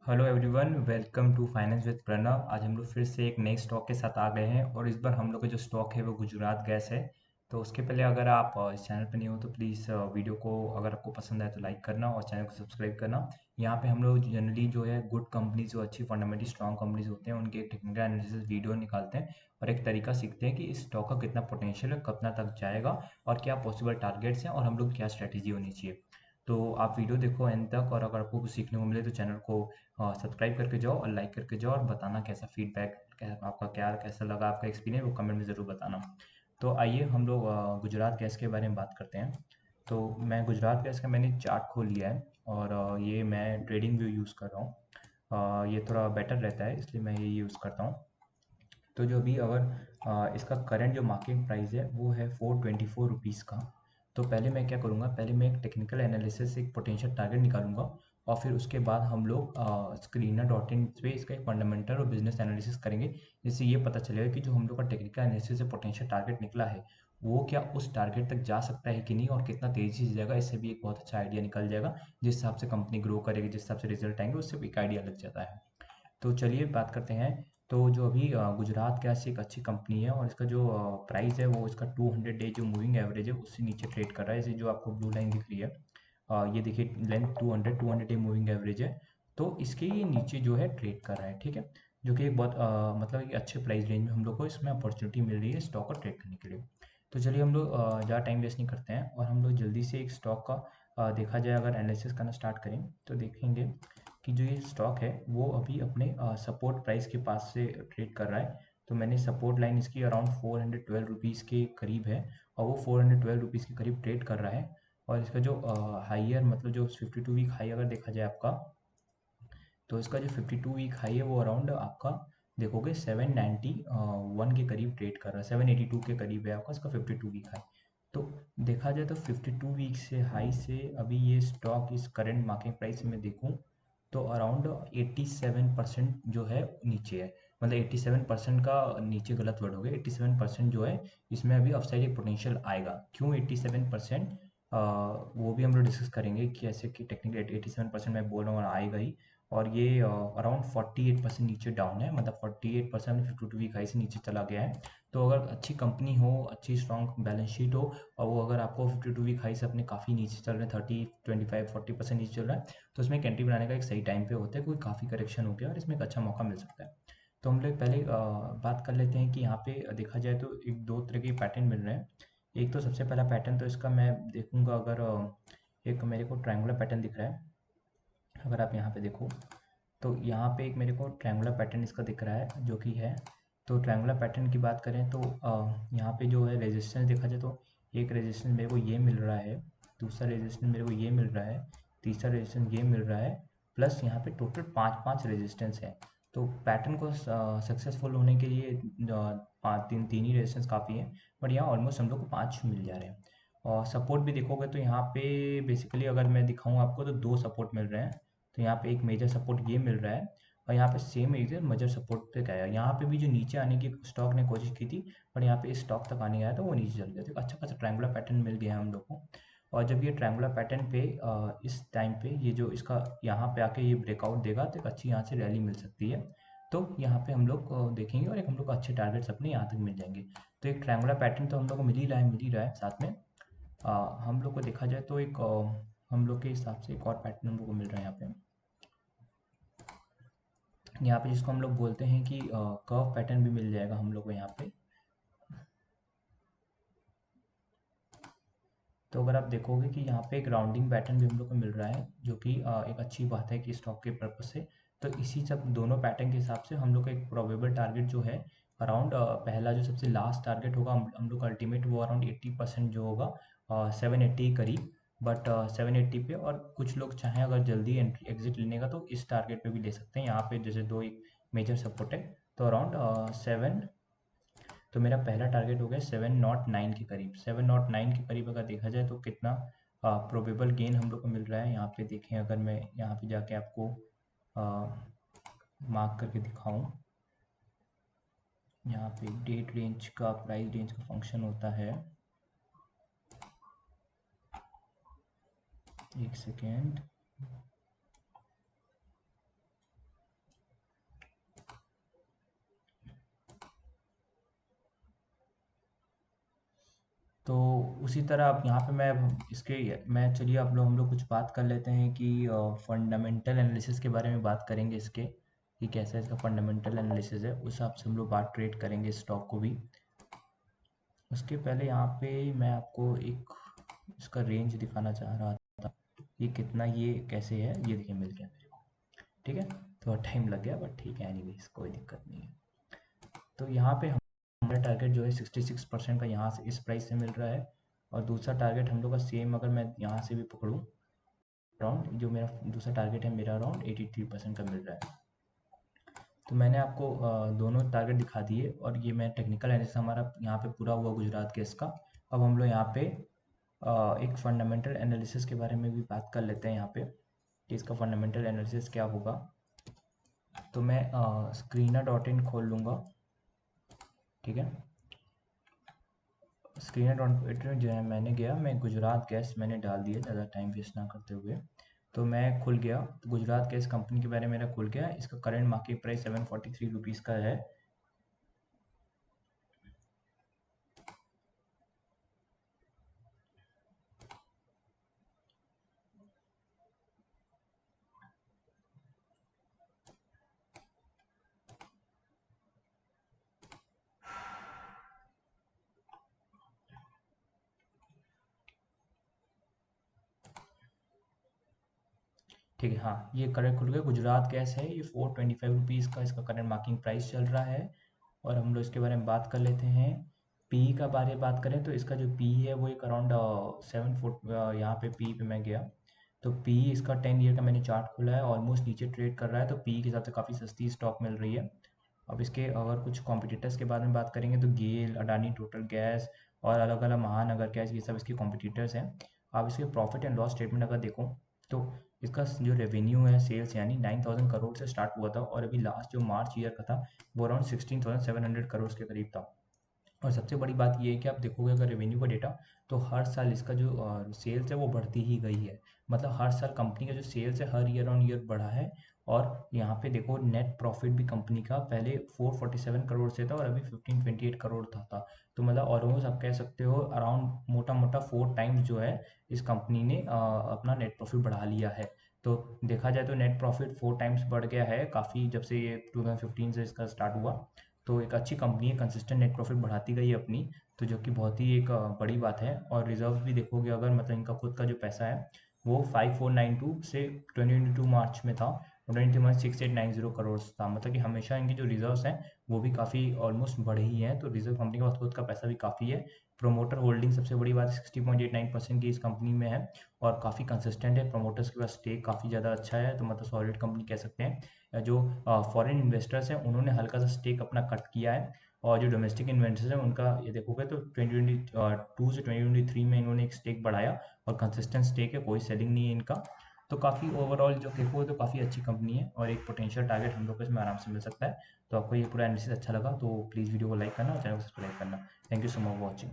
Hello everyone, welcome to finance with Pranav. आज हम लोग फिर से एक नए स्टॉक के साथ आ गए हैं और इस बार हम लोग का जो स्टॉक है वो गुजरात गैस है। तो उसके पहले अगर आप इस चैनल पर नहीं हो तो प्लीज़ वीडियो को अगर आपको पसंद आए तो लाइक करना और चैनल को सब्सक्राइब करना। यहाँ पे हम लोग जनरली जो है गुड कंपनीज जो अच्छी फंडामेंटली स्ट्रॉन्ग कंपनीज होते हैं उनके टेक्निकल एनालिसिस वीडियो निकालते हैं और एक तरीका सीखते हैं कि इस स्टॉक का कितना पोटेंशियल है, कितना तक जाएगा और क्या पॉसिबल टारगेट्स हैं और हम लोग क्या स्ट्रैटेजी होनी चाहिए। तो आप वीडियो देखो एंड तक और अगर आपको कुछ सीखने को मिले तो चैनल को सब्सक्राइब करके जाओ और लाइक करके जाओ और बताना कैसा फीडबैक, आपका क्या कैसा लगा, आपका एक्सपीरियंस वो कमेंट में ज़रूर बताना। तो आइए हम लोग गुजरात गैस के बारे में बात करते हैं। तो मैं गुजरात गैस का मैंने चार्ट खोल लिया है और ये मैं ट्रेडिंग व्यू यूज़ कर रहा हूँ। ये थोड़ा बेटर रहता है इसलिए मैं ये यूज़ करता हूँ। तो जो अभी अगर इसका करंट जो मार्केट प्राइस है वो है 424 रुपीज़ का। तो पहले मैं क्या करूँगा, पहले मैं एक टेक्निकल एनालिसिस एक पोटेंशियल टारगेट निकालूंगा और फिर उसके बाद हम लोग स्क्रीनर डॉट इन पे इसका एक फंडामेंटल और बिजनेस एनालिसिस करेंगे, जिससे ये पता चलेगा कि जो हम लोग का टेक्निकल एनालिसिस से पोटेंशियल टारगेट निकला है वो क्या उस टारगेट तक जा सकता है कि नहीं और कितना तेज़ी से जाएगा। इससे भी एक बहुत अच्छा आइडिया निकल जाएगा, जिस हिसाब से कंपनी ग्रो करेगी, जिस हिसाब से रिजल्ट आएंगे उससे भी एक आइडिया लग जाता है। तो चलिए बात करते हैं। तो जो अभी गुजरात गैस एक अच्छी कंपनी है और इसका जो प्राइस है वो इसका 200 डे जो मूविंग एवरेज है उससे नीचे ट्रेड कर रहा है। जैसे जो आपको ब्लू लाइन दिख रही है, ये देखिए लेंथ 200 डे मूविंग एवरेज है। तो इसके ये नीचे जो है ट्रेड कर रहा है, ठीक है। जो कि एक बहुत मतलब एक अच्छे प्राइस रेंज में हम लोग को इसमें अपॉर्चुनिटी मिल रही है स्टॉक को ट्रेड करने के लिए। तो चलिए हम लोग ज़्यादा टाइम वेस्ट नहीं करते हैं और हम लोग जल्दी से एक स्टॉक का देखा जाए अगर एनालिसिस करना स्टार्ट करें तो देखेंगे कि जो ये स्टॉक है वो अभी अपने सपोर्ट प्राइस के पास से ट्रेड कर रहा है। तो मैंने सपोर्ट लाइन इसकी अराउंड 412 रुपीज़ के करीब है और वो 412 रुपीज़ के करीब ट्रेड कर रहा है। और इसका जो हाइयर मतलब जो 52 वीक हाई अगर देखा जाए आपका, तो इसका जो 52 वीक हाई है वो अराउंड आपका देखोगे 791 के करीब ट्रेड कर रहा है, 782 के करीब है आपका इसका 52 वीक हाई। तो देखा जाए तो 52 वीक से हाई से अभी ये स्टॉक इस करंट मार्केट प्राइस में देखूं तो अराउंड 87% जो है नीचे है। मतलब 87% का नीचे गलत वर्ड हो गया, 87% जो है इसमें अभी अपसाइड एक पोटेंशियल आएगा। क्यों 87%, वो भी हम लोग डिस्कस करेंगे कि ऐसे कि टेक्निकली 87% मैं बोल रहा हूँ और आएगा ही। और ये अराउंड 48% नीचे डाउन है, मतलब 48% 52 वीक हाई से नीचे चला गया है। तो अगर अच्छी कंपनी हो, अच्छी स्ट्रॉन्ग बैलेंस शीट हो और वो अगर आपको 52 वीक हाई से अपने काफ़ी नीचे चल रहे हैं, 30 25 40% नीचे चल रहा है, तो उसमें एक एंट्री बनाने का एक सही टाइम पे होता है, कोई काफ़ी करेक्शन हो गया और इसमें एक अच्छा मौका मिल सकता है। तो हम लोग पहले बात कर लेते हैं कि यहाँ पे देखा जाए तो एक दो तरह के पैटर्न मिल रहे हैं। एक तो सबसे पहला पैटर्न तो इसका मैं देखूंगा अगर एक मेरे को ट्रायंगुलर पैटर्न दिख रहा है। अगर आप यहाँ पे देखो तो यहाँ पे एक मेरे को ट्रायंगुलर पैटर्न इसका दिख रहा है जो कि है। तो ट्रायंगुलर पैटर्न की बात करें तो यहाँ पे जो है रेजिस्टेंस देखा जाए तो एक रेजिस्टेंस मेरे को ये मिल रहा है, दूसरा रेजिस्टेंस मेरे को ये मिल रहा है, तीसरा रेजिस्टेंस ये मिल रहा है, प्लस यहाँ पे टोटल पाँच पाँच रेजिस्टेंस है। तो पैटर्न को सक्सेसफुल होने के लिए पाँच तीन तीन ही रेजिस्टेंस काफ़ी है, बट यहाँ ऑलमोस्ट हम लोग को पाँच मिल जा रहे हैं। और सपोर्ट भी देखोगे तो यहाँ पे बेसिकली अगर मैं दिखाऊँ आपको तो दो सपोर्ट मिल रहे हैं। तो यहाँ पे एक मेजर सपोर्ट ये मिल रहा है और यहाँ पे सेम एक मेजर सपोर्ट पे गया है। यहाँ पे भी जो नीचे आने की स्टॉक ने कोशिश की थी, पर यहाँ पे इस स्टॉक तक आने आया तो वो नीचे चल गया। तो एक अच्छा खासा ट्रायंगुलर पैटर्न मिल गया है हम लोग को। और जब ये ट्रायंगुलर पैटर्न पे इस टाइम पे ये जो इसका यहाँ पे आके ये ब्रेकआउट देगा तो एक अच्छी यहाँ से रैली मिल सकती है। तो यहाँ पे हम लोग देखेंगे और एक हम लोग को अच्छे टारगेट्स अपने यहाँ तक मिल जाएंगे। तो एक ट्रायंगुलर पैटर्न तो हम लोग को मिल ही रहा है साथ में। हम लोग को देखा जाए तो एक हम लोग के हिसाब से एक और पैटर्न हम लोग को मिल रहा है यहाँ पे जिसको हम लोग बोलते हैं कि कर्व पैटर्न भी मिल जाएगा हम लोग को यहाँ पे। तो अगर आप देखोगे कि यहाँ पे एक राउंडिंग पैटर्न भी हम लोग को मिल रहा है जो कि एक अच्छी बात है कि स्टॉक के पर्पज से। तो इसी सब दोनों पैटर्न के हिसाब से हम लोग का एक प्रोबेबल टारगेट जो है अराउंड पहला जो सबसे लास्ट टारगेट होगा हम लोग का अल्टीमेट वो अराउंड 80% जो होगा 780 करीब। बट 780 पे और कुछ लोग चाहें अगर जल्दी एंट्री एग्जिट लेने का तो इस टारगेट पे भी ले सकते हैं। यहाँ पे जैसे दो एक मेजर सपोर्ट है तो अराउंड सेवन। तो मेरा पहला टारगेट हो गया 709 के करीब। 709 के करीब अगर देखा जाए तो कितना प्रोबेबल गेन हम लोग को मिल रहा है यहाँ पे देखें। अगर मैं यहाँ पे जाके आपको मार्क करके दिखाऊं, यहाँ पे डेट रेंज का प्राइस रेंज का फंक्शन होता है। एक सेकेंड, तो उसी तरह अब यहाँ पे मैं चलिए अब हम लोग कुछ बात कर लेते हैं कि फंडामेंटल एनालिसिस के बारे में बात करेंगे इसके, कि कैसा इसका फंडामेंटल एनालिसिस है, उस हिसाब से हम लोग बात ट्रेड करेंगे स्टॉक को भी। उसके पहले यहाँ पे मैं आपको एक इसका रेंज दिखाना चाह रहा था, ये कितना, ये कैसे है, ये देखिए मिल गया मेरे को। ठीक है, थोड़ा टाइम लग गया बट ठीक है, एनीवेज कोई दिक्कत नहीं है। तो यहाँ पे हमारा टारगेट जो है 66% का यहाँ से इस प्राइस से मिल रहा है, और दूसरा टारगेट हम लोग का सेम, अगर मैं यहाँ से भी पकड़ूँ अराउंड, जो मेरा दूसरा टारगेट है मेरा अराउंड 83% का मिल रहा है। तो मैंने आपको दोनों टारगेट दिखा दिए, और ये मैं टेक्निकल एनालिसिस हमारा यहाँ पे पूरा हुआ गुजरात गैस का। अब हम लोग यहाँ पे एक फंडामेंटल एनालिसिस के बारे में भी बात कर लेते हैं यहाँ पे, कि इसका फंडामेंटल एनालिसिस क्या होगा। तो मैं screener.in खोल लूँगा। ठीक है, screener.in जो है मैंने गया, मैं गुजरात गैस मैंने डाल दिया ज़्यादा टाइम वेस्ट ना करते हुए। तो मैं खुल गया, तो गुजरात गैस कंपनी के बारे में मेरा खुल गया। इसका करंट मार्केट प्राइस 743 रुपीज़ का है। ठीक है, हाँ ये करंट खुल गया, गुजरात गैस है, ये 425 रुपीज़ का इसका करंट मार्किंग प्राइस चल रहा है। और हम लोग इसके बारे में बात कर लेते हैं। पी का बारे में बात करें तो इसका जो पी है वो एक अराउंड 7 फुट, यहाँ पे पी पे मैं गया तो पी इसका 10 ईयर का मैंने चार्ट खोला है, ऑलमोस्ट नीचे ट्रेड कर रहा है, तो पी के हिसाब से काफ़ी सस्ती स्टॉक मिल रही है। अब इसके अगर कुछ कॉम्पिटिटर्स के बारे में बात करेंगे तो गेल, अडानी टोटल गैस और अलग अलग महानगर गैस, ये सब इसके कॉम्पिटिटर्स हैं। आप इसके प्रॉफिट एंड लॉस स्टेटमेंट अगर देखो तो इसका जो रेवेन्यू है सेल्स यानी 9,000 करोड़ से स्टार्ट हुआ था, और अभी लास्ट जो मार्च ईयर का था वो अराउंड 16,700 करोड़ के करीब था। और सबसे बड़ी बात ये है कि आप देखोगे अगर रेवेन्यू का डेटा, तो हर साल इसका जो सेल्स है वो बढ़ती ही गई है। मतलब हर साल कंपनी का जो सेल्स है हर ईयर ऑन ईयर बढ़ा है। और यहाँ पे देखो नेट प्रॉफिट भी कंपनी का पहले 447 करोड़ से था और अभी 1528 करोड़ था। तो मतलब ऑलमोस्ट आप कह सकते हो अराउंड मोटा मोटा 4 टाइम्स जो है इस कंपनी ने अपना नेट प्रॉफिट बढ़ा लिया है। तो देखा जाए तो नेट प्रॉफिट 4 टाइम्स बढ़ गया है काफ़ी, जब से ये 2015 से इसका स्टार्ट हुआ। तो एक अच्छी कंपनी है, कंसिस्टेंट नेट प्रॉफिट बढ़ाती गई है अपनी, तो जो कि बहुत ही एक बड़ी बात है। और रिजर्व भी देखोगे अगर, मतलब इनका खुद का जो पैसा है वो 5492 से 2022 मार्च में था, 6890 करोड़ था। मतलब कि हमेशा इनकी जो रिजर्व्स हैं वो भी काफ़ी ऑलमोस्ट बढ़े ही हैं, तो रिजर्व कंपनी के पास खुद का पैसा भी काफ़ी है। प्रोमोटर होल्डिंग सबसे बड़ी बात 60.89% की इस कंपनी में है, और काफ़ी कंसिस्टेंट है। प्रोमोटर्स के पास स्टेक काफ़ी ज़्यादा अच्छा है, तो मतलब सॉलिड कंपनी कह सकते हैं। जो फॉरेन इन्वेस्टर्स हैं उन्होंने हल्का सा स्टेक अपना कट किया है, और जो डोमेस्टिक इन्वेस्टर्स हैं उनका ये देखोगे तो 2022 से 2023 में इन्होंने एक स्टेक बढ़ाया, और कंसिस्टेंट स्टेक है, कोई सेलिंग नहीं है इनका। तो काफ़ी ओवरऑल जो देखो तो काफ़ी अच्छी कंपनी है, और एक पोटेंशियल टारगेट हम लोग को इसमें आराम से मिल सकता है। तो आपको ये पूरा एनालिसिस अच्छा लगा तो प्लीज़ वीडियो को लाइक करना और चैनल को सब्सक्राइब करना। Thank you so much for watching.